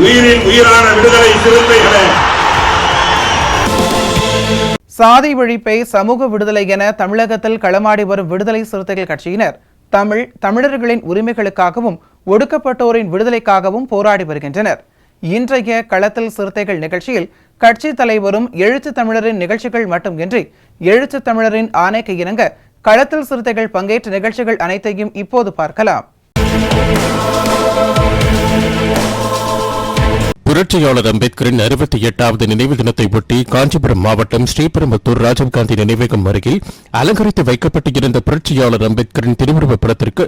உயிரின் உயிரான விடுதலை சிறுத்தைகளே, சாதி ஒழிப்பை சமூக விடுதலை என தமிழகத்தில் களமாடி வரும் விடுதலை சிறுத்தைகள் கட்சியினர் தமிழர்களின் உரிமைகளுக்காகவும் ஒடுக்கப்பட்டோரின் விடுதலைக்காகவும் போராடி வருகின்றனர். இன்றைய களத்தில் சிறுத்தைகள் நிகழ்ச்சியில் கட்சி தலைவரும் எழுத்து தமிழரின் நிகழ்ச்சிகள் மட்டுமின்றி எழுத்து தமிழரின் ஆணைக்கு இணங்க களத்தில் சிறுத்தைகள் பங்கேற்ற நிகழ்ச்சிகள் அனைத்தையும் இப்போது பார்க்கலாம். புரட்சியாளர் அம்பேத்கரின் 68வது நினைவு தினத்தை ஒட்டி காஞ்சிபுரம் மாவட்டம் ஸ்ரீபெரும்புத்தூர் ராஜீவ்காந்தி நினைவகம் அருகில் அலங்கரித்து வைக்கப்பட்டிருந்த புரட்சியாளர் அம்பேத்கரின் திருவுருவப் படத்திற்கு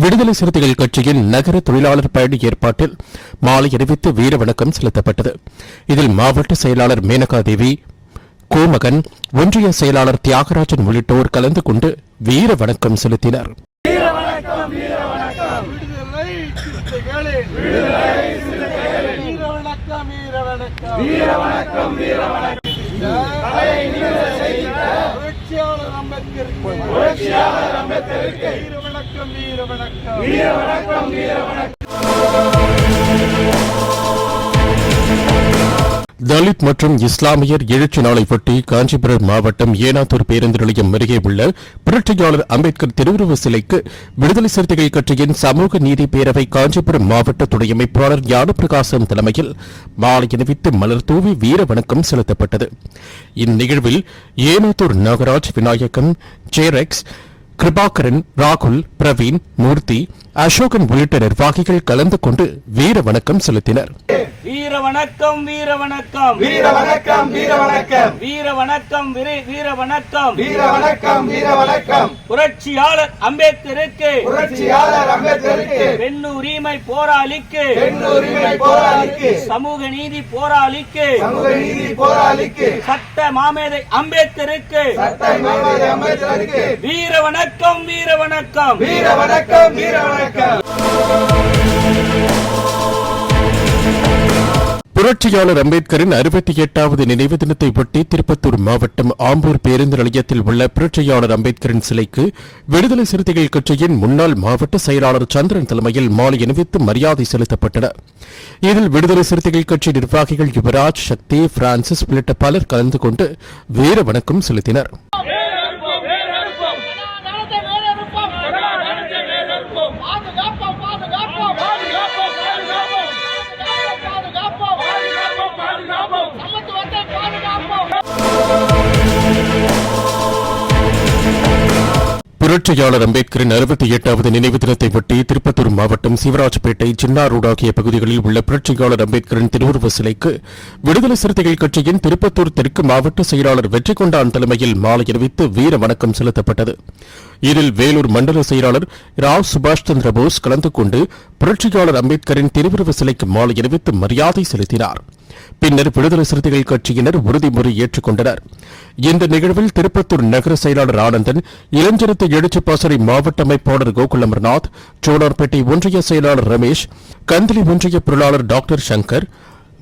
விடுதலை சிறுத்தைகள் கட்சியின் நகர தொழிலாளர் பயணி ஏற்பாட்டில் மாலை அணிவித்து வீர வணக்கம் செலுத்தப்பட்டது. இதில் மாவட்ட செயலாளர் மேனகாதேவி, கோமகன், ஒன்றிய செயலாளர் தியாகராஜன் உள்ளிட்டோர் கலந்து கொண்டு வீர வணக்கம் செலுத்தினர். தலித் மற்றும் இஸ்லாமியர் எழுச்சி நாளை ஒட்டி காஞ்சிபுரம் மாவட்டம் ஏனாத்தூர் பேருந்து நிலையம் அருகே உள்ள புரட்சியாளர் அம்பேத்கர் திருவுருவ சிலைக்கு விடுதலை சிறுத்தைகள் கட்சியின் சமூக நீதி பேரவை காஞ்சிபுரம் மாவட்ட துணை அமைப்பாளர் ஞானப்பிரகாசம் தலைமையில் மாலை அணிவித்து மலர் தூவி வீர வணக்கம் செலுத்தப்பட்டது. இந்நிகழ்வில் ஏனாத்தூர் நாகராஜ், விநாயகம், ஜேரெக்ஸ், கிருபாகரன், ராகுல், பிரவீன், மூர்த்தி, அசோகன் உள்ளிட்ட நிர்வாகிகள் கலந்து கொண்டு வீர வணக்கம் செலுத்தினர். வீர வணக்கம், வீர வணக்கம், வீர வணக்கம், வீர வணக்கம், வீர வணக்கம், வீர வணக்கம், வீர வணக்கம், வீர வணக்கம். புரட்சியாளர் அம்பேத்கருக்கு, புரட்சியாளர் அம்பேத்கருக்கு, பெண்ணுரிமை போராளிக்கு, பெண்ணுரிமை போராளிக்கு, சமூக நீதி போராளிக்கு, சமூக நீதி போராளிக்கு, சட்ட மாமேதை அம்பேத்கருக்கு, சட்ட மாமேதை அம்பேத்கருக்கு வீர வணக்கம், வீர வணக்கம், வீர வணக்கம், வீர வணக்கம். புரட்சியாளர் அம்பேத்கரின் 68வது நினைவு தினத்தை ஒட்டி திருப்பத்தூர் மாவட்டம் ஆம்பூர் பேருந்து நிலையத்தில் உள்ள புரட்சியாளர் அம்பேத்கரின் சிலைக்கு விடுதலை சிறுத்தைகள் கட்சியின் முன்னாள் மாவட்ட செயலாளர் சந்திரன் தலைமையில் மாலை அணிவித்து மரியாதை செலுத்தப்பட்டன. இதில் விடுதலை சிறுத்தைகள் கட்சி நிர்வாகிகள் யுவராஜ், சக்தி, பிரான்சிஸ் உள்ளிட்ட பலர் கலந்து கொண்டு வீர வணக்கம் செலுத்தினர். புரட்சியாளர் அம்பேத்கரின் 68வது நினைவு தினத்தை ஒட்டி திருப்பத்தூர் மாவட்டம் சிவராஜ்பேட்டை, சின்னாரோடு ஆகிய பகுதிகளில் உள்ள புரட்சியாளர் அம்பேத்கரின் திருவுருவ சிலைக்கு விடுதலை சிறுத்தைகள் கட்சியின் திருப்பத்தூர் தெற்கு மாவட்ட செயலாளர் வெற்றிகொண்டான் தலைமையில் மாலை அணிவித்து வீர வணக்கம் செலுத்தப்பட்டது. இதில் வேலூர் மண்டல செயலாளர் ராவ் சுபாஷ் சந்திர போஸ் கலந்து கொண்டு புரட்சியாளர் அம்பேத்கரின் திருவுருவ சிலைக்கு மாலை அணிவித்து மரியாதை செலுத்தினார். பின்னர் விடுதலை சிறுத்தைகள் கட்சியினர் உறுதிமொழி ஏற்றுக்கொண்டனர். இந்த நிகழ்வில் திருப்பத்தூர் நகர செயலாளர் ஆனந்தன், இளஞ்சிறுத்தை எழுச்சி பாசறை மாவட்ட அமைப்பாளர் கோகுல் அமர்நாத், சோழார்பேட்டை ஒன்றிய செயலாளர் ரமேஷ், கந்தளி ஒன்றிய பொருளாளர் டாக்டர் சங்கர்,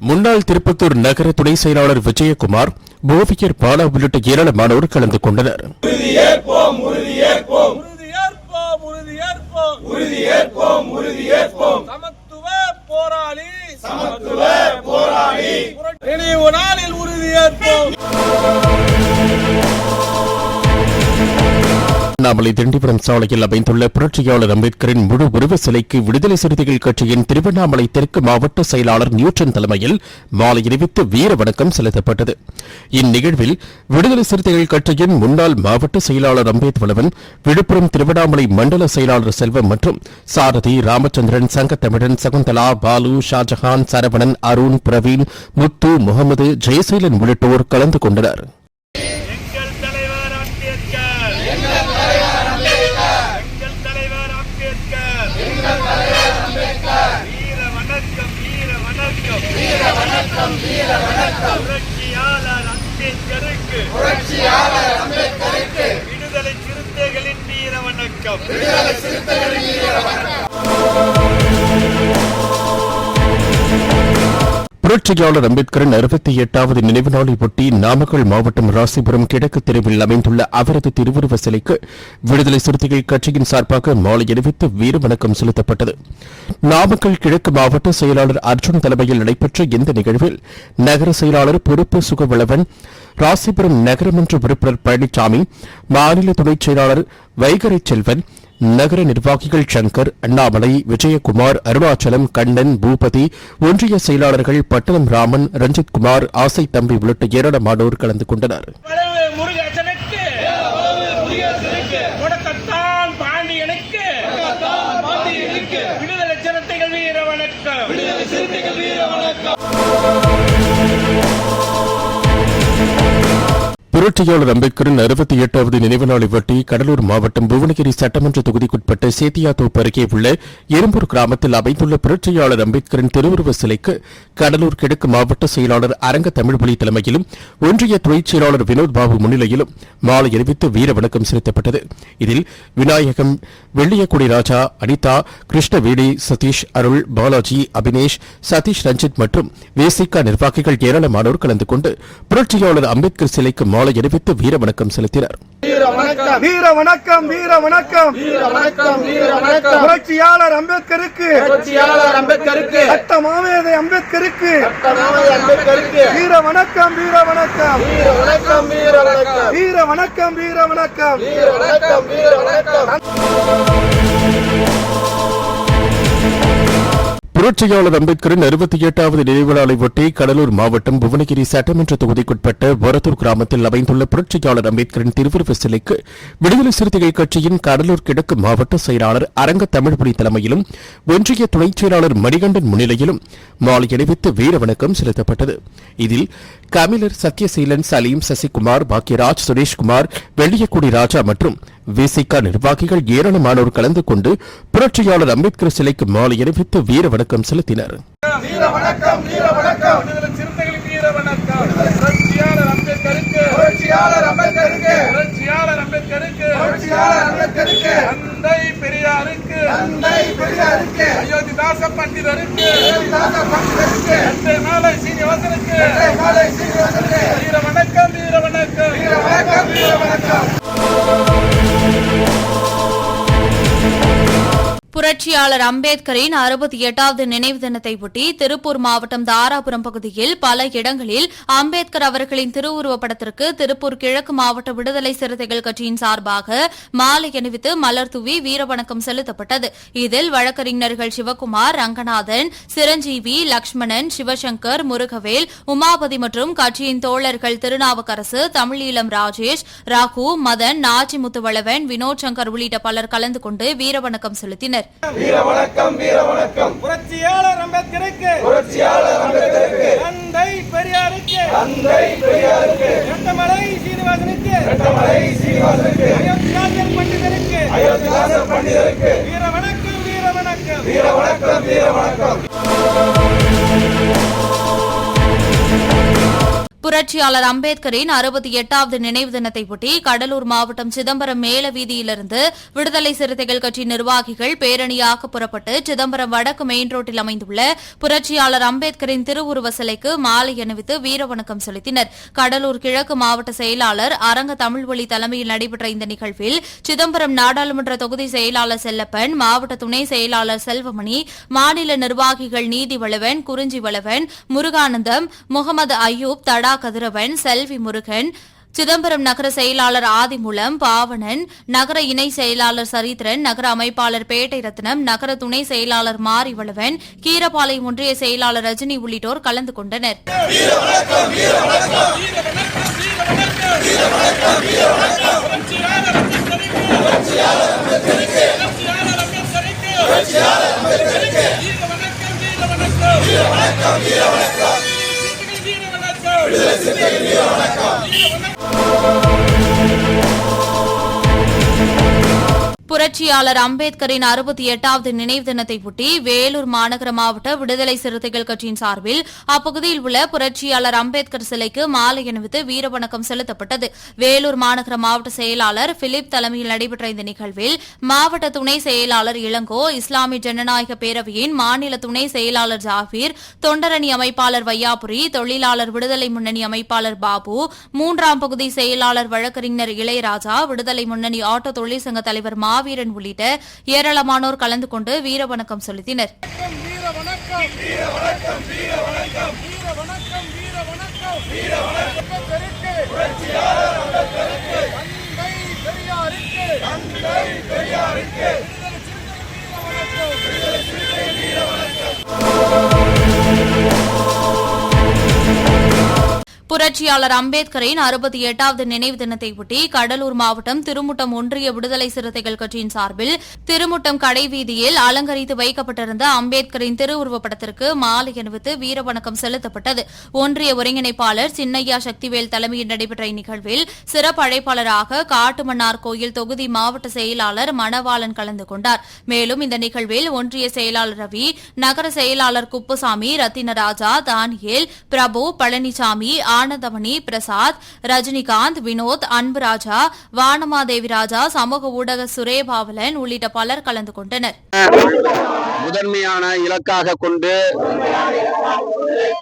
முன்னாள் திருப்பத்தூர் நகர துணை செயலாளர் விஜயகுமார், ஓவியர் பாலா உள்ளிட்ட ஏராளமானோர் கலந்து கொண்டனர். நினைவு நாளில் உறுதியேற்போம். திருவண்ணாமலை திண்டிவனம் சாலையில் அமைந்துள்ள புரட்சியாளர் அம்பேத்கரின் முழு உருவ சிலைக்கு விடுதலை சிறுத்தைகள் கட்சியின் திருவண்ணாமலை தெற்கு மாவட்ட செயலாளர் நியூட்டன் தலைமையில் மாலை அணிவித்து வீர வணக்கம் செலுத்தப்பட்டது. இந்நிகழ்வில் விடுதலை சிறுத்தைகள் கட்சியின் முன்னாள் மாவட்ட செயலாளர் அம்பேத்வளவன், விழுப்புரம் திருவண்ணாமலை மண்டல செயலாளர் செல்வம் மற்றும் சாரதி, ராமச்சந்திரன், சங்கத்தமிழன், சகுந்தலா, பாலு, ஷாஜஹான், சரவணன், அருண், பிரவீன், முத்து, முகமது, ஜெயசீலன் உள்ளிட்டோர் கலந்து கொண்டனர். வணக்கம். புரட்சியாளர் அம்பேத்கரின் 68வது நினைவு நாளை ஒட்டி நாமக்கல் மாவட்டம் ராசிபுரம் கிழக்கு தெருவில் அமைந்துள்ள அவரது திருவுருவ சிலைக்கு விடுதலை சிறுத்தைகள் கட்சியின் சார்பாக மாலை அணிவித்து வீரவணக்கம் செலுத்தப்பட்டது. நாமக்கல் கிழக்கு மாவட்ட செயலாளர் அர்ஜுன் தலைமையில் நடைபெற்ற இந்த நிகழ்வில் நகர செயலாளர் பொறுப்பு சுகவளவன், ராசிபுரம் நகரமன்ற உறுப்பினர் பழனிசாமி, மாநில துணைச் செயலாளர் வைகரை செல்வன், நகர நிர்வாகிகள் சங்கர், அண்ணாமலை, விஜயகுமார், அருணாச்சலம், கண்ணன், பூபதி, ஒன்றிய செயலாளர்கள் பட்டணம் ராமன், ரஞ்சித் குமார், ஆசை தம்பி உள்ளிட்ட ஏராளமானோர் கலந்து கொண்டனர். முருகேசனுக்கு முடக்கத்தான் பாண்டியனுக்கு விடுதலை சிறுத்தைகள் வீர வணக்கம். புரட்சியாளர் அம்பேத்கரின் 68வது நினைவு நாளை ஒட்டி கடலூர் மாவட்டம் புவனகிரி சட்டமன்ற தொகுதிக்குட்பட்ட சேத்தியாத்தோப்பு அருகே உள்ள எறும்பூர் கிராமத்தில் அமைந்துள்ள புரட்சியாளர் அம்பேத்கரின் திருவுருவ சிலைக்கு கடலூர் கிழக்கு மாவட்ட செயலாளர் அரங்க தமிழ்மொழி தலைமையிலும் ஒன்றிய துணைச் செயலாளர் வினோத் பாபு முன்னிலையிலும் மாலை அணிவித்து வீர வணக்கம் செலுத்தப்பட்டது. இதில் விநாயகம், வெள்ளியக்குடி ராஜா, அனிதா, கிருஷ்ணவேணி, சதீஷ், அருள், பாலாஜி, அபினேஷ், சதீஷ், ரஞ்சித் மற்றும் வேசிகா நிர்வாகிகள் ஏராளமானோர் கலந்து கொண்டு புரட்சியாளர் அம்பேத்கர் சிலைக்கு மாலை அணிவித்து வீர வணக்கம் செலுத்தினர். வீர வணக்கம், வீர வணக்கம், வீர வணக்கம், வீர வணக்கம், வீர வணக்கம். புரட்சியாளர் அம்பேத்கருக்கு, புரட்சியாளர் அம்பேத்கருக்கு, சட்ட மாமேதை அம்பேத்கருக்கு, சட்ட மாமேதை அம்பேத்கருக்கு வீர வணக்கம், வீர வணக்கம், வீர வணக்கம், வீர வணக்கம், வீர வணக்கம், வீர வணக்கம், வீர வணக்கம், வீர வணக்கம். புரட்சியாளர் அம்பேத்கரின் 68வது நினைவு நாளை ஒட்டி கடலூர் மாவட்டம் புவனகிரி சட்டமன்ற தொகுதிக்குட்பட்ட வரத்தூர் கிராமத்தில் அமைந்துள்ள புரட்சியாளர் அம்பேத்கரின் திருவுருவ சிலைக்கு விடுதலை சிறுத்தைகள் கட்சியின் கடலூர் கிழக்கு மாவட்ட செயலாளர் அரங்க தமிழ்மொழி தலைமையிலும் ஒன்றிய துணைச் செயலாளர் மணிகண்டன் முன்னிலையிலும் மாலை அணிவித்து வீர வணக்கம் செலுத்தப்பட்டது. இதில் கமிலர் சத்யசீலன், சலீம், சசிகுமார், பாக்யராஜ், சுரேஷ்குமார், வெள்ளியக்குடி ராஜா மற்றும் விசிகா நிர்வாகிகள் ஏராளமானோர் கலந்து கொண்டு புரட்சியாளர் அம்பேத்கர் சிலைக்கு மாலை அணிவித்து வீர வணக்கம் செலுத்தினர். வீர வணக்கம், வீர வணக்கம், விடுதலை சிறுத்தைகளுக்கு வீர வணக்கம். புரட்சியாளர் அம்பேத்கருக்கு, புரட்சியாளர் அம்பேத்கருக்கு, புரட்சியாளர் அம்பேத்கருக்கு, புரட்சியாளர் அம்பேத்கருக்கு, தந்தை பெரியாருக்கு, தந்தை பெரியாருக்கு, அயோத்திதாச பண்டிதருக்கு, அயோத்திதாச பண்டிதருக்கு, அட்டை மாலை சீனிவாசனுக்கு, அட்டை மாலை சீனிவாசனுக்கு வீர வணக்கம், வீர வணக்கம், வீர வணக்கம், வீர வணக்கம். புரட்சியாளர் அம்பேத்கரின் 68வது நினைவு தினத்தை ஒட்டி திருப்பூர் மாவட்டம் தாராபுரம் பகுதியில் பல இடங்களில் அம்பேத்கர் அவர்களின் திருவுருவப் படத்திற்கு திருப்பூர் கிழக்கு மாவட்ட விடுதலை சிறுத்தைகள் கட்சியின் சார்பாக மாலை அணிவித்து மலர் தூவி வீரவணக்கம் செலுத்தப்பட்டது. இதில் வழக்கறிஞர்கள் சிவகுமார், ரங்கநாதன், சிரஞ்சீவி, லட்சுமணன், சிவசங்கர், முருகவேல், உமாபதி மற்றும் கட்சியின் தோழர்கள் திருநாவுக்கரசு, தமிழீழம் ராஜேஷ், ராகு, மதன், நாச்சிமுத்துவளவன், வினோத் சங்கர் உள்ளிட்ட பலர் கலந்து கொண்டு வீரவணக்கம் செலுத்தினர். வீர வணக்கம், வீர வணக்கம். புரட்சியாளர் அம்பேத்கருக்கு, புரட்சியாளர் அம்பேத்கருக்கு, தந்தை பெரியாருக்கு, தந்தை பெரியாருக்கு, இரட்டமலை சீனிவாசனுக்கு, இரட்டமலை சீனிவாசனுக்கு, அயோத்திதாசர் பண்டிதருக்கு, அயோத்திதாச பண்டிதருக்கு வீர வணக்கம், வீர வணக்கம், வீர வணக்கம், வீர வணக்கம். புரட்சியாளர் அம்பேத்கரின் 68வது நினைவு தினத்தை ஒட்டி கடலூர் மாவட்டம் சிதம்பரம் மேல வீதியிலிருந்து விடுதலை சிறுத்தைகள் கட்சி நிர்வாகிகள் பேரணியாக புறப்பட்டு சிதம்பரம் வடக்கு மெயின் ரோட்டில் அமைந்துள்ள புரட்சியாளர் அம்பேத்கரின் திருவுருவ சிலைக்கு மாலை அணிவித்து வீரவணக்கம் செலுத்தினர். கடலூர் கிழக்கு மாவட்ட செயலாளர் அரங்க தமிழ்மொழி தலைமையில் நடைபெற்ற இந்த நிகழ்வில் சிதம்பரம் நாடாளுமன்ற தொகுதி செயலாளர் செல்லப்பன், மாவட்ட துணை செயலாளர் செல்வமணி, மாநில நிர்வாகிகள் நீதிவளவன், குறிஞ்சிவளவன், முருகானந்தம், முகமது அய்யூப், தடா கதிரவன், செல்வி முருகன், சிதம்பரம் நகர செயலாளர் ஆதிமூலம், பாவனன், நகர இணை செயலாளர் சரித்திரன், நகர அமைப்பாளர் பேட்டை ரத்னம், நகர துணை செயலாளர் மாரிவளவன், கீரபாளையம் ஒன்றிய செயலாளர் ரஜினி உள்ளிட்டோர் கலந்து கொண்டனர். புரட்சியாளர் அம்பேத்கரின் 68வது நினைவு தினத்தையொட்டி வேலூர் மாநகர மாவட்ட விடுதலை சிறுத்தைகள் கட்சியின் சார்பில் அப்பகுதியில் உள்ள புரட்சியாளர் அம்பேத்கர் சிலைக்கு மாலை அணிவித்து வீரவணக்கம் செலுத்தப்பட்டது. வேலூர் மாநகர மாவட்ட செயலாளர் பிலிப் தலைமையில் நடைபெற்ற இந்த நிகழ்வில் மாவட்ட துணை செயலாளர் இளங்கோ, இஸ்லாமிய ஜனநாயக பேரவையின் மாநில துணை செயலாளர் ஜாபீர், தொண்டரணி அமைப்பாளர் வையாபுரி, தொழிலாளர் விடுதலை முன்னணி அமைப்பாளர் பாபு, 3ஆம் பகுதி செயலாளர் வழக்கறிஞர் இளையராஜா, விடுதலை முன்னணி ஆட்டோ தொழிற்சங்க தலைவர் மாவீரன் உள்ளிட்ட ஏராளமானோர் கலந்து கொண்டு வீரவணக்கம் செலுத்தினர். வீர வணக்கம் வீர வணக்கம் வீர வணக்கம் வீர வணக்கம் வீர வணக்கம் வீர வணக்கம் புரட்சியாளர் அம்பேத்கருக்கு தந்தை பெரியாருக்கு தந்தை பெரியாருக்கு விடுதலை சிறுத்தைகள் வீர வணக்கம். புரட்சியாளர் அம்பேத்கரின் 68வது நினைவு தினத்தையொட்டி கடலூர் மாவட்டம் திருமுட்டம் ஒன்றிய விடுதலை சிறுத்தைகள் கட்சியின் சார்பில் திருமுட்டம் கடைவீதியில் அலங்கரித்து வைக்கப்பட்டிருந்த அம்பேத்கரின் திருவுருவப் படத்திற்கு மாலை அணிவித்து வீரவணக்கம் செலுத்தப்பட்டது. ஒன்றிய ஒருங்கிணைப்பாளர் சின்னையா சக்திவேல் தலைமையில் நடைபெற்ற இந்நிகழ்வில் சிறப்பு அழைப்பாளராக காட்டுமன்னார் கோயில் தொகுதி மாவட்ட செயலாளர் மணவாளன் கலந்து கொண்டார். மேலும் இந்த நிகழ்வில் ஒன்றிய செயலாளர் ரவி, நகர செயலாளர் குப்புசாமி, ரத்தினராஜா, தானியேல், பிரபு, பழனிசாமி, ஆனந்தமணி, பிரசாத், ரஜினிகாந்த், வினோத், அன்புராஜா, வானமாதேவிராஜா, சமூக ஊடக சுரேபாவலன் உள்ளிட்ட பலர் கலந்து கொண்டனர். முதன்மையான இலக்காக கொண்டு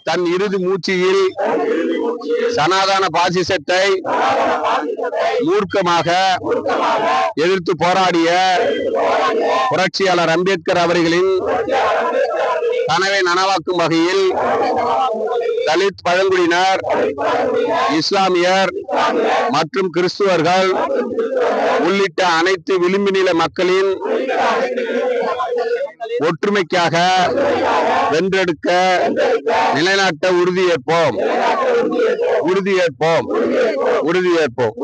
தன் இறுதி மூச்சியில் சனாதன பாசிசத்தை மூர்க்கமாக எதிர்த்து போராடிய புரட்சியாளர் அம்பேத்கர் அவர்களின் கனவை நனவாக்கும் வகையில் தலித், பழங்குடியினர், இஸ்லாமியர் மற்றும் கிறிஸ்துவர்கள் உள்ளிட்ட அனைத்து விளிம்பு நில மக்களின் ஒற்றுமைக்காக வென்றெடுக்க நிலைநாட்ட உறுதியேற்போம் உறுதியேற்போம் உறுதியேற்போம்.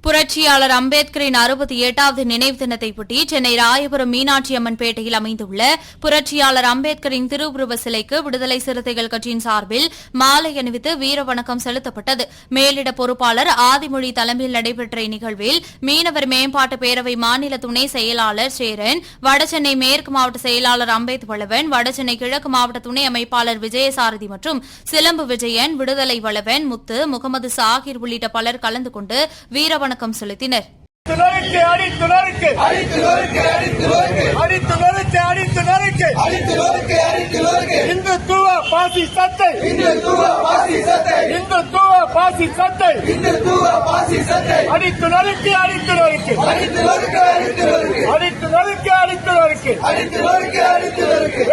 புரட்சியாளர் அம்பேத்கரின் 68வது நினைவு தினத்தையொட்டி சென்னை ராயபுரம் மீனாட்சி அம்மன் பேட்டையில் அமைந்துள்ள புரட்சியாளர் அம்பேத்கரின் திருவுருவ சிலைக்கு விடுதலை சிறுத்தைகள் கட்சியின் சார்பில் மாலை அணிவித்து வீரவணக்கம் செலுத்தப்பட்டது. மேலிட பொறுப்பாளர் ஆதிமொழி தலைமையில் நடைபெற்ற இந்நிகழ்வில் மீனவர் மேம்பாட்டு பேரவை மாநில துணை செயலாளர் சேரன், வடசென்னை மேற்கு மாவட்ட செயலாளர் அம்பேத் வளவன், வடசென்னை கிழக்கு மாவட்ட துணை அமைப்பாளர் விஜயசாரதி மற்றும் சிலம்பு விஜயன், விடுதலை வளவன், முத்து, முகமது சாகிர் உள்ளிட்ட பலர் கலந்து கொண்டு வீரவணக்கம் செலுத்தினர். இந்துத்துவ பாசிசத்தை அடித்து நொறுக்கு அடித்து நொறுக்கு அடித்து நொறுக்கு அடித்து நொறுக்கு அடித்து நொறுக்கு அடித்து நொறுக்கு.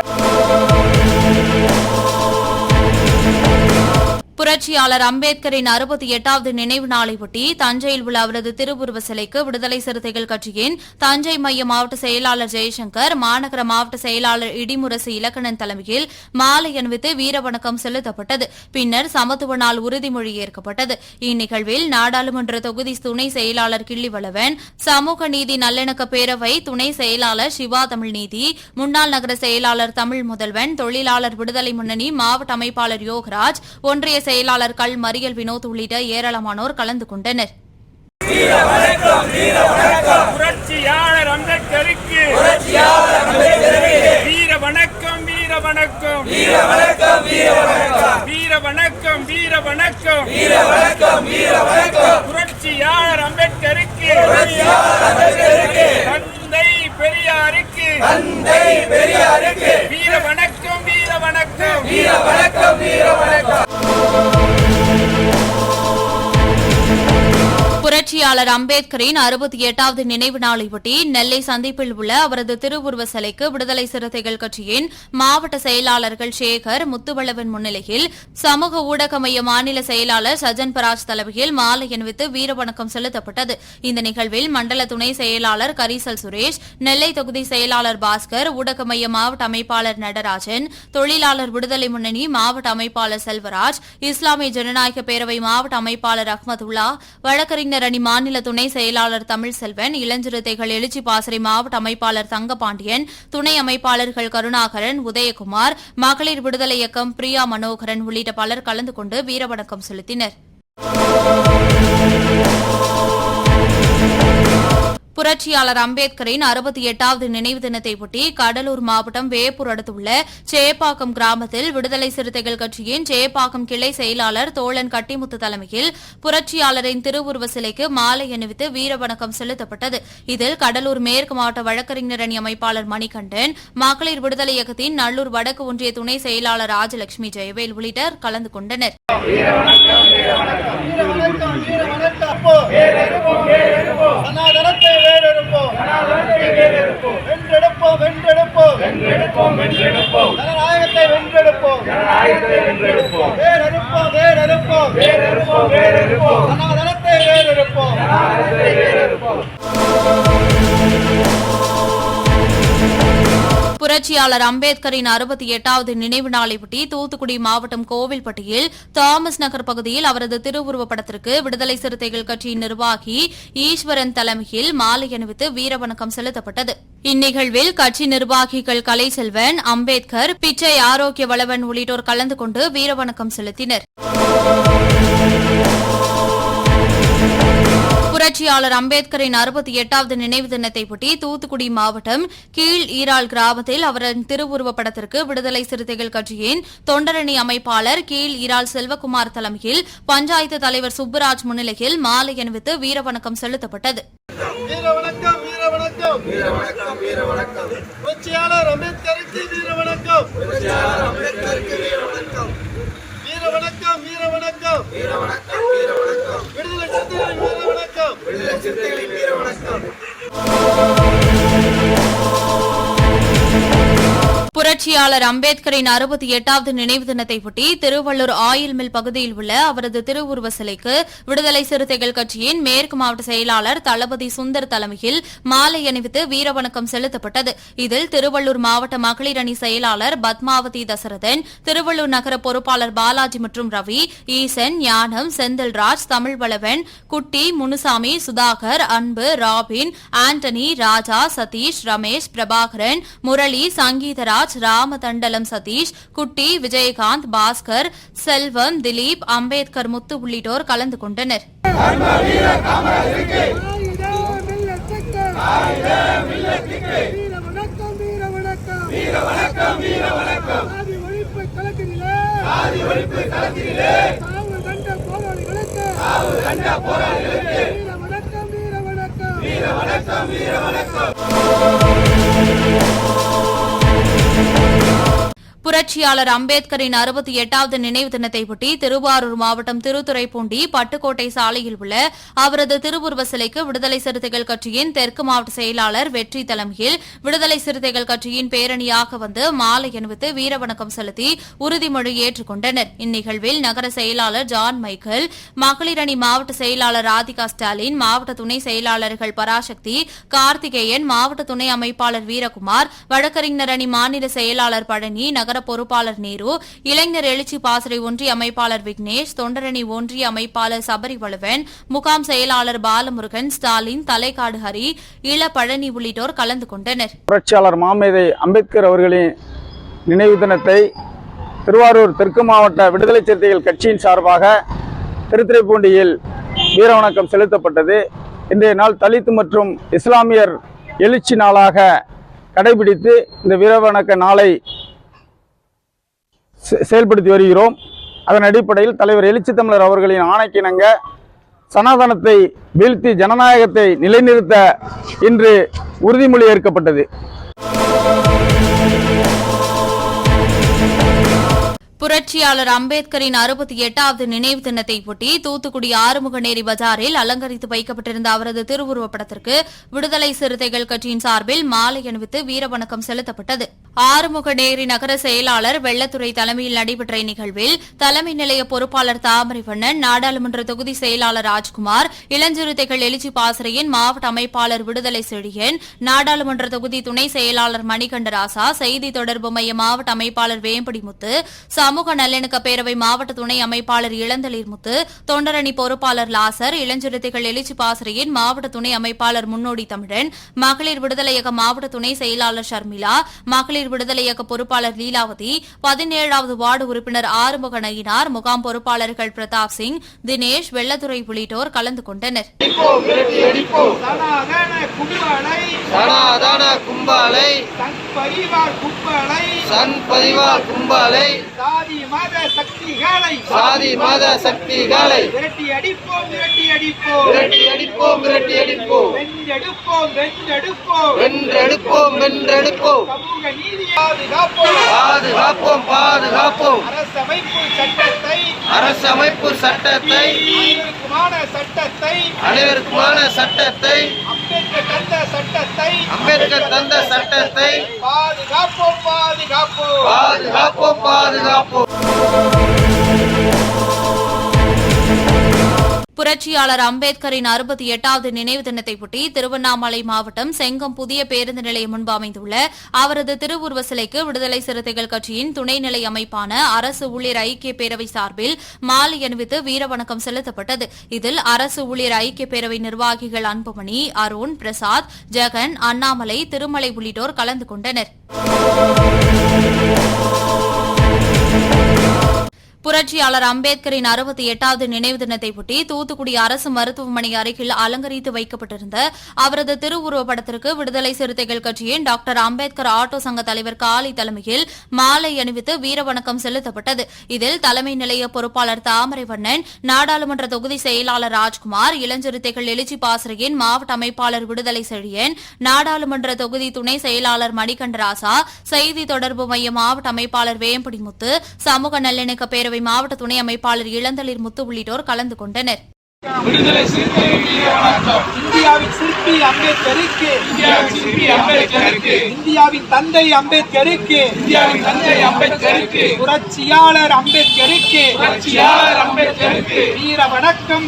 புரட்சியாளர் அம்பேத்கரின் 68வது நினைவு நாளையொட்டி தஞ்சையில் உள்ள அவரது திருவுருவ சிலைக்கு விடுதலை சிறுத்தைகள் கட்சியின் தஞ்சை மைய மாவட்ட செயலாளர் ஜெயசங்கர், மாநகர மாவட்ட செயலாளர் இடிமுரசு இலக்கணன் தலைமையில் மாலை அணிவித்து வீரவணக்கம் செலுத்தப்பட்டது. பின்னர் சமத்துவ நாள் உறுதிமொழி ஏற்கப்பட்டது. இந்நிகழ்வில் நாடாளுமன்ற தொகுதி துணை செயலாளர் கிள்ளிவளவன், சமூக நீதி நல்லிணக்க பேரவை துணை செயலாளர் சிவா தமிழ்நீதி, முன்னாள் நகர செயலாளர் தமிழ் முதல்வன், தொழிலாளர் விடுதலை முன்னணி மாவட்ட அமைப்பாளர் யோகராஜ், ஒன்றிய செயலாளர் கல் மறியல் வினோத் உள்ளிட்ட ஏராளமானோர் கலந்து கொண்டனர். புரட்சியாளர் அம்பேத்கருக்கு வீர வணக்கம் வீர வணக்கம் வீர வணக்கம் வீர வணக்கம் வீர வணக்கம் வீர வணக்கம் வீர வணக்கம் வீர வணக்கம் புரட்சியாளர் அம்பேத்கருக்கு தந்தை பெரியாருக்கு தந்தை பெரியாருக்கு வீர வணக்கம் வீர வணக்கம் வீர வணக்கம் வீர வணக்கம். புரட்சியாளர் அம்பேத்கரின் 68வது நினைவு நாளையொட்டி நெல்லை சந்திப்பில் உள்ள அவரது திருவுருவ சிலைக்கு விடுதலை சிறுத்தைகள் கட்சியின் மாவட்ட செயலாளர்கள் சேகர், முத்துவளவன் முன்னிலையில் சமூக ஊடக மைய மாநில செயலாளர் சஜன் பராஜ் தலைமையில் மாலை அணிவித்து வீரவணக்கம் செலுத்தப்பட்டது. இந்த நிகழ்வில் மண்டல துணை செயலாளர் கரிசல் சுரேஷ், நெல்லை தொகுதி செயலாளர் பாஸ்கர், ஊடக மைய மாவட்ட அமைப்பாளர் நடராஜன், தொழிலாளர் விடுதலை முன்னணி மாவட்ட அமைப்பாளர் செல்வராஜ், இஸ்லாமிய ஜனநாயக பேரவை மாவட்ட அமைப்பாளர் அஹ்மதுல்லா, வழக்கறிஞர் அணி மாநில துணை செயலாளர் தமிழ்செல்வன், இளஞ்சிறுத்தைகள் எழுச்சி பாசறை மாவட்ட அமைப்பாளர் தங்கபாண்டியன், துணை அமைப்பாளர்கள் கருணாகரன், உதயகுமார், மகளிர் விடுதலை இயக்கம் பிரியா மனோகரன் உள்ளிட்ட பலர் கலந்து கொண்டு வீரவணக்கம் செலுத்தினர். புரட்சியாளர் அம்பேத்கரின் 68வது நினைவு தினத்தையொட்டி கடலூர் மாவட்டம் வேப்பூர் அடுத்துள்ள சேப்பாக்கம் கிராமத்தில் விடுதலை சிறுத்தைகள் கட்சியின் சேப்பாக்கம் கிளை செயலாளர் தோழன் கட்டிமுத்து தலைமையில் புரட்சியாளரின் திருவுருவ சிலைக்கு மாலை அணிவித்து வீரவணக்கம் செலுத்தப்பட்டது. இதில் கடலூர் மேற்கு மாவட்ட வழக்கறிஞர் அணி அமைப்பாளர் மணிகண்டன், மகளிர் விடுதலை இயக்கத்தின் நல்லூர் வடக்கு ஒன்றிய துணை செயலாளர் ராஜலட்சுமி ஜெயவேல் உள்ளிட்டோர் கலந்து கொண்டனர். புரட்சியாளர் அம்பேத்கரின் 68வது நினைவு நாளையொட்டி தூத்துக்குடி மாவட்டம் கோவில்பட்டியில் தாமஸ் நகர் பகுதியில் அவரது திருவுருவப் படத்திற்கு விடுதலை சிறுத்தைகள் கட்சியின் நிர்வாகி ஈஸ்வரன் தலைமையில் மாலை அணிவித்து வீரவணக்கம் செலுத்தப்பட்டது. இந்நிகழ்வில் கட்சி நிர்வாகிகள் கலைசெல்வன், அம்பேத்கர், பிச்சை ஆரோக்கிய வளவன் உள்ளிட்டோர் கலந்து கொண்டு வீரவணக்கம் செலுத்தினர். புரட்சியாளர் அம்பேத்கரின் 68வது நினைவு தினத்தையொட்டி தூத்துக்குடி மாவட்டம் கீழ் ஈரால் கிராமத்தில் அவரது திருவுருவப் படத்திற்கு விடுதலை சிறுத்தைகள் கட்சியின் தொண்டரணி அமைப்பாளர் கீழ் ஈரால் செல்வகுமார் தலைமையில் பஞ்சாயத்து தலைவர் சுப்புராஜ் முன்னிலையில் மாலை அணிவித்து வீரவணக்கம் செலுத்தப்பட்டது. வீரவணக்கம் வீரவணக்கம் வீரவணக்கம் வீரவணக்கம் புரட்சியாளர் அம்பேத்கருக்கு வீரவணக்கம் புரட்சியாளர் அம்பேத்கருக்கு வீரவணக்கம் வீரவணக்கம் வீரவணக்கம் வீரவணக்கம் வீரவணக்கம் விடுதலை சிறுத்தைகளின் வீரவணக்கம் விடுதலை சிறுத்தைகளின் வீரவணக்கம். புரட்சியாளர் அம்பேத்கரின் 68வது நினைவு தினத்தையொட்டி திருவள்ளூர் ஆயில் மில் பகுதியில் உள்ள அவரது திருவுருவ சிலைக்கு விடுதலை சிறுத்தைகள் கட்சியின் மேற்கு மாவட்ட செயலாளர் தளபதி சுந்தர் தலைமையில் மாலை அணிவித்து வீரவணக்கம் செலுத்தப்பட்டது. இதில் திருவள்ளூர் மாவட்ட மகளிர் அணி செயலாளர் பத்மாவதி தசரதன், திருவள்ளூர் நகர பொறுப்பாளர் பாலாஜி மற்றும் ரவி, ஈசன், ஞானம், செந்தில்ராஜ், தமிழ்வளவன், குட்டி, முனுசாமி, சுதாகர், அன்பு, ராபின், ஆண்டனி, ராஜா, சதீஷ், ரமேஷ், பிரபாகரன், முரளி, சங்கீதராஜ், ராமதண்டலம் சதீஷ், குட்டி, விஜயகாந்த், பாஸ்கர், செல்வம், திலீப், அம்பேத்கர் முத்து உள்ளிட்டோர் கலந்து கொண்டனர். புரட்சியாளர் அம்பேத்கரின் 68வது நினைவு தினத்தையொட்டி திருவாரூர் மாவட்டம் திருத்துறைப்பூண்டி பட்டுக்கோட்டை சாலையில் உள்ள அவரது திருவுருவ சிலைக்கு விடுதலை சிறுத்தைகள் கட்சியின் தெற்கு மாவட்ட செயலாளர் வெற்றி தலைமையில் விடுதலை சிறுத்தைகள் கட்சியின் பேரணியாக வந்து மாலை அணிவித்து வீரவணக்கம் செலுத்தி உறுதிமொழி ஏற்றுக் கொண்டனர். இந்நிகழ்வில் நகர செயலாளர் ஜான் மைக்கேல், மகளிர் அணி மாவட்ட செயலாளர் ராதிகா ஸ்டாலின், மாவட்ட துணை செயலாளர்கள் பராசக்தி, கார்த்திகேயன், மாவட்ட துணை அமைப்பாளர் வீரகுமார், வழக்கறிஞர் அணி மாநில செயலாளர் பழனி, நகர பொறுப்பாளர் நேரு, இளைஞர் எழுச்சி பாசறை ஒன்றிய அமைப்பாளர் விக்னேஷ், தொண்டரணி ஒன்றிய அமைப்பாளர் சபரிவளவன், முகாம் செயலாளர் பாலமுருகன், ஸ்டாலின், தலைக்காடு ஹரி, இள பழனி உள்ளிட்டோர் கலந்து கொண்டனர். புரட்சியாளர் மாமேதை அம்பேத்கர் அவர்களின் நினைவு தினத்தை திருவாரூர் தெற்கு மாவட்ட விடுதலை சிறுத்தைகள் கட்சியின் சார்பாக திருத்துறைப்பூண்டியில் வீரவணக்கம் செலுத்தப்பட்டது. இன்றைய நாள் தலித் மற்றும் இஸ்லாமியர் எழுச்சி நாளாக கடைபிடித்து இந்த வீரவணக்க நாளை செயல்படுத்தி வருகிறோம். அதன் அடிப்படையில் தலைவர் எழுச்சி தமிழர் அவர்களின் ஆணைக்கிணங்க சனாதனத்தை வீழ்த்தி ஜனநாயகத்தை நிலைநிறுத்த இன்று உறுதிமொழி ஏற்கப்பட்டது. புரட்சியாளர் அம்பேத்கரின் 68வது நினைவு தினத்தையொட்டி தூத்துக்குடி ஆறுமுகநேரி பஜாரில் அலங்கரித்து வைக்கப்பட்டிருந்த அவரது திருவுருவப் படத்திற்கு விடுதலை சிறுத்தைகள் கட்சியின் சார்பில் மாலை அணிவித்து வீரவணக்கம் செலுத்தப்பட்டது. ஆறுமுகநேரி நகர செயலாளர் வெள்ளத்துறை தலைமையில் நடைபெற்ற இந்நிகழ்வில் தலைமை நிலைய பொறுப்பாளர் தாமரைவண்ணன், நாடாளுமன்ற தொகுதி செயலாளர் ராஜ்குமார், இளஞ்சிறுத்தைகள் எழுச்சி பாசறையின் மாவட்ட அமைப்பாளர் விடுதலை செழியன், நாடாளுமன்ற தொகுதி துணை செயலாளர் மணிகண்டராசா, செய்தி தொடர்பு மைய மாவட்ட அமைப்பாளர் வேம்படிமுத்து, சமூக நல்லிணக்க பேரவை மாவட்ட துணை அமைப்பாளர் இளந்தளிர்முத்து, தொண்டரணி பொறுப்பாளர் லாசர், இளஞ்சிறுத்தைகள் எழுச்சி பாசறையின் மாவட்ட துணை அமைப்பாளர் முன்னோடி தமிழன், மகளிர் விடுதலை இயக்க மாவட்ட துணை செயலாளர் ஷர்மிளா, மகளிர் விடுதலை இயக்க பொறுப்பாளர் லீலாவதி, 17வது வார்டு உறுப்பினர் ஆறுமுக நயினார், முகாம் பொறுப்பாளர்கள் பிரதாப் சிங், தினேஷ், வெள்ளத்துறை உள்ளிட்டோர் கலந்து கொண்டனர். சனாதன கும்பலை சன்பரிவார் கும்பலை சாதி மத சக்திகளை விரட்டி அடிப்போம் வென்றெடுப்போம் சமூக நீதியை பாதுகாப்போம் அரசமைப்பு சட்டத்தை அனைவருக்குமான சட்டத்தை அம்பேத்கர் தந்த சட்டத்தை பாதுகாப்போம். புரட்சியாளர் அம்பேத்கரின் 68வது நினைவு தினத்தையொட்டி திருவண்ணாமலை மாவட்டம் செங்கம் புதிய பேருந்து நிலையம் முன்பு அமைந்துள்ள அவரது திருவுருவ சிலைக்கு விடுதலை சிறுத்தைகள் கட்சியின் துணைநிலை அமைப்பான அரசு ஊழியர் ஐக்கிய பேரவை சார்பில் மாலை அணிவித்து வீரவணக்கம் செலுத்தப்பட்டது. இதில் அரசு ஊழியர் ஐக்கிய பேரவை நிர்வாகிகள் அன்புமணி, அருண், பிரசாத், ஜெகன், அண்ணாமலை, திருமலை உள்ளிட்டோர் கலந்து கொண்டனர். புரட்சியாளர் அம்பேத்கரின் 68வது நினைவு தினத்தையொட்டி தூத்துக்குடி அரசு மருத்துவமனை அருகில் அலங்கரித்து வைக்கப்பட்டிருந்த அவரது திருவுருவப் படத்திற்கு விடுதலை சிறுத்தைகள் கட்சியின் டாக்டர் அம்பேத்கர் ஆட்டோ சங்க தலைவர் காளி தலைமையில் மாலை அணிவித்து வீரவணக்கம் செலுத்தப்பட்டது. இதில் தலைமை நிலைய பொறுப்பாளர் தாமரைவண்ணன், நாடாளுமன்ற தொகுதி செயலாளர் ராஜ்குமார், இளஞ்சிறுத்தைகள் எழுச்சி பாசறையின் மாவட்ட அமைப்பாளர் விடுதலை செழியன், நாடாளுமன்ற தொகுதி துணை செயலாளர் மணிகண்டராசா, செய்தி தொடர்பு மைய மாவட்ட அமைப்பாளர் வேம்படிமுத்து, சமூக நல்லிணக்க பேரவை மாவட்ட துணை அமைப்பாளர் இளந்தளிர்முத்து உள்ளிட்டோர் கலந்து கொண்டனர். விடுதலை சிறுத்தைகள் வீர வணக்கம். இந்தியாவின் சிற்பி அம்பேத்கருக்கு, இந்தியாவின் தந்தை அம்பேத்கருக்கு, புரட்சியாளர் அம்பேத்கருக்கு வீர வணக்கம்.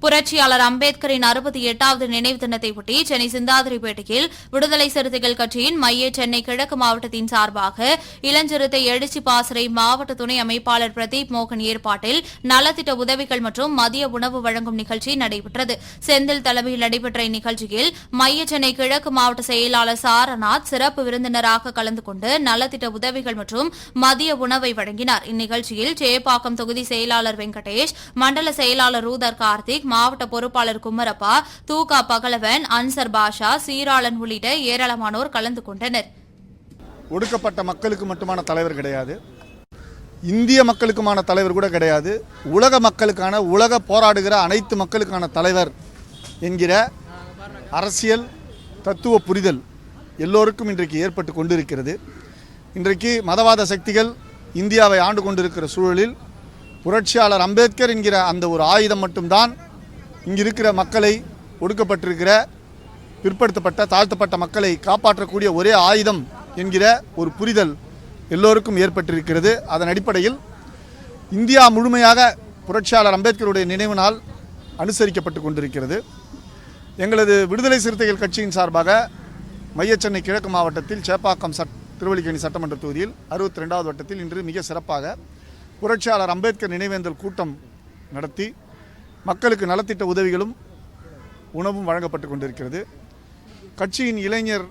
புரட்சியாளர் அம்பேத்கரின் 68வது நினைவு தினத்தையொட்டி சென்னை சிந்தாதிரிப்பேட்டையில் விடுதலை சிறுத்தைகள் கட்சியின் மைய சென்னை கிழக்கு மாவட்டத்தின் சார்பாக இளஞ்சிறுத்தை எழுச்சி பாசறை மாவட்ட துணை அமைப்பாளர் பிரதீப் மோகன் ஏற்பாட்டில் நலத்திட்ட உதவிகள் மற்றும் மதிய உணவு வழங்கும் நிகழ்ச்சி நடைபெற்றது. செந்தில் தலைமையில் நடைபெற்ற இந்நிகழ்ச்சியில் மைய சென்னை கிழக்கு மாவட்ட செயலாளர் சாரநாத் சிறப்பு விருந்தினராக கலந்து கொண்டு நலத்திட்ட உதவிகள் மற்றும் மதிய உணவை வழங்கினார். இந்நிகழ்ச்சியில் சேப்பாக்கம் தொகுதி செயலாளர் வெங்கடேஷ், மண்டல செயலாளர் ரூதர் கார்த்திக், மாவட்ட பொறுப்பாளர் குமரப்பா, தூகா பகலவன், அன்சர் பாஷா, சீராளன் உள்ளிட்ட ஏராளமானோர் கலந்து கொண்டனர். ஒடுக்கப்பட்ட மக்களுக்கு மட்டுமான தலைவர் கிடையாது, இந்திய மக்களுக்குமான தலைவர் கூட கிடையாது, உலக மக்களுக்கான, உலக போராடுகிற அனைத்து மக்களுக்கான தலைவர் என்கிற அரசியல் தத்துவ புரிதல் எல்லோருக்கும் இன்றைக்கு ஏற்பட்டு கொண்டிருக்கிறது. இன்றைக்கு மதவாத சக்திகள் இந்தியாவை ஆண்டு கொண்டிருக்கிற சூழலில் புரட்சியாளர் அம்பேத்கர் என்கிற அந்த ஒரு ஆயுதம் மட்டும்தான் இங்கிருக்கிற மக்களை, ஒடுக்கப்பட்டிருக்கிற பிற்படுத்தப்பட்ட தாழ்த்தப்பட்ட மக்களை காப்பாற்றக்கூடிய ஒரே ஆயுதம் என்கிற ஒரு புரிதல் எல்லோருக்கும் ஏற்பட்டிருக்கிறது. அதன் அடிப்படையில் இந்தியா முழுமையாக புரட்சியாளர் அம்பேத்கருடைய நினைவு நாள் அனுசரிக்கப்பட்டு கொண்டிருக்கிறது. எங்களது விடுதலை சிறுத்தைகள் கட்சியின் சார்பாக மைய சென்னை கிழக்கு மாவட்டத்தில் சேப்பாக்கம் திருவல்லிக்கேணி சட்டமன்ற தொகுதியில் 62வது வட்டத்தில் இன்று மிக சிறப்பாக புரட்சியாளர் அம்பேத்கர் நினைவேந்தல் கூட்டம் நடத்தி மக்களுக்கு நலத்திட்ட உதவிகளும் உணவும் வழங்கப்பட்டு கொண்டிருக்கிறது. கட்சியின் இளைஞர்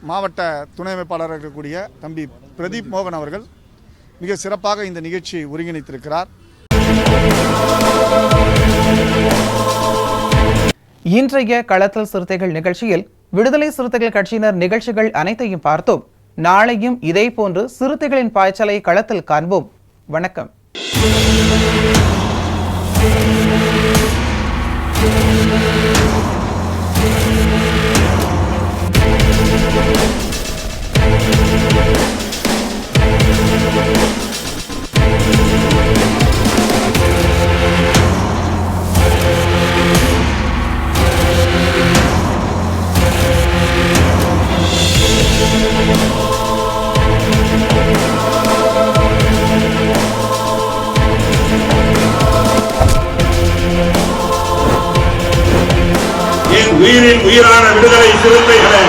மாவட்ட துணை அமைப்பாளராக இருக்கக்கூடிய தம்பி பிரதீப் மோகன் அவர்கள் மிக சிறப்பாக இந்த நிகழ்ச்சியை ஒருங்கிணைத்திருக்கிறார். இன்றைய களத்தல் சிறுத்தைகள் நிகழ்ச்சியில் விடுதலை சிறுத்தைகள் கட்சியினர் நிகழ்ச்சிகள் அனைத்தையும் பார்த்தோம். நாளையும் இதேபோன்று சிறுத்தைகளின் பாய்ச்சலை களத்தில் காண்போம். வணக்கம். உயிரான விடுதலை சிறுத்தைகளே